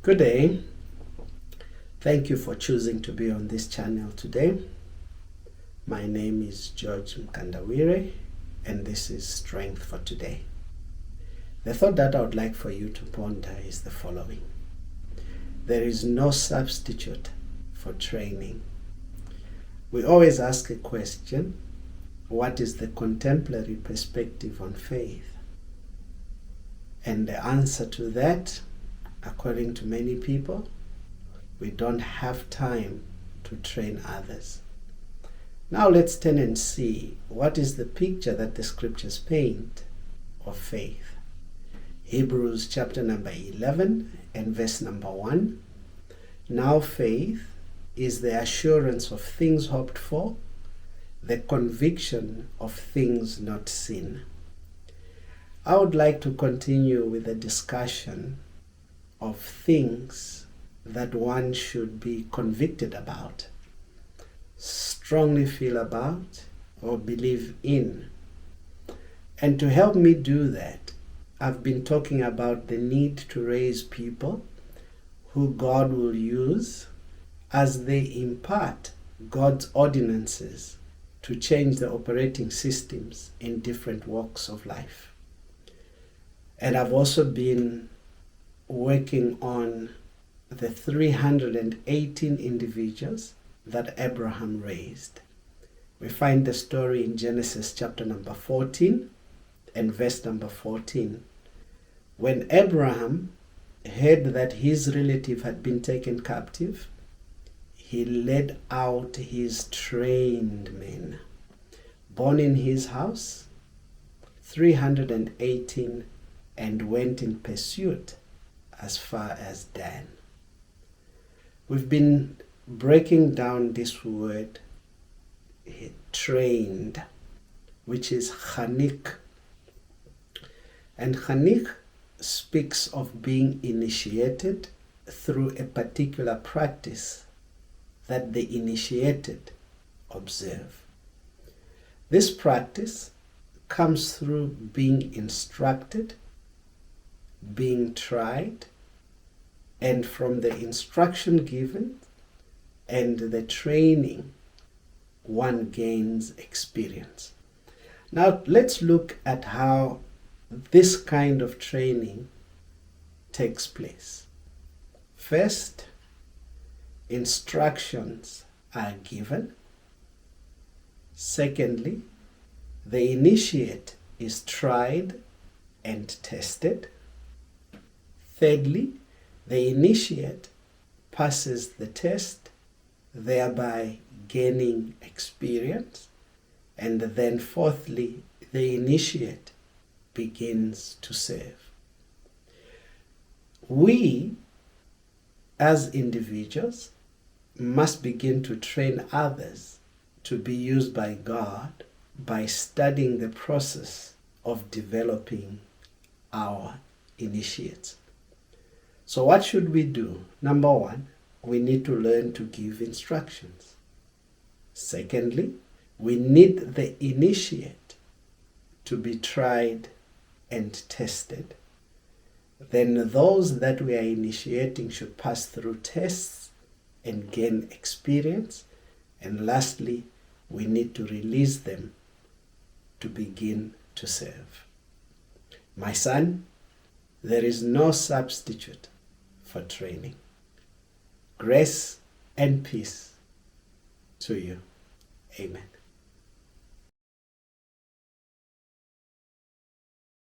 Good day. Thank you for choosing to be on this channel today. My name is George Mkandawire, and this is Strength for Today. The thought that I would like for you to ponder is the following. There is no substitute for training. We always ask a question: what is the contemporary perspective on faith? And the answer to that, according to many people, we don't have time to train others. Now let's turn and see what is the picture that the scriptures paint of faith. Hebrews chapter number 11 and verse number 1. Now faith is the assurance of things hoped for, the conviction of things not seen. I would like to continue with a discussion of things that one should be convicted about, strongly feel about, or believe in. And to help me do that, I've been talking about the need to raise people who God will use as they impart God's ordinances to change the operating systems in different walks of life. And I've also been working on the 318 individuals that Abraham raised. We find the story in Genesis chapter number 14 and verse number 14. When Abraham heard that his relative had been taken captive, he led out his trained men, born in his house, 318, and went in pursuit as far as Dan. We've been breaking down this word trained, which is chanik. And chanik speaks of being initiated through a particular practice that the initiated observe. This practice comes through being instructed, being tried, and from the instruction given and the training, one gains experience. Now let's look at how this kind of training takes place. First, instructions are given. Secondly, the initiate is tried and tested. Thirdly, the initiate passes the test, thereby gaining experience. And then fourthly, the initiate begins to serve. We, as individuals, must begin to train others to be used by God by studying the process of developing our initiates. So what should we do? Number one, we need to learn to give instructions. Secondly, we need the initiate to be tried and tested. Then those that we are initiating should pass through tests and gain experience. And lastly, we need to release them to begin to serve. My son, there is no substitute for training. Grace and peace to you. Amen.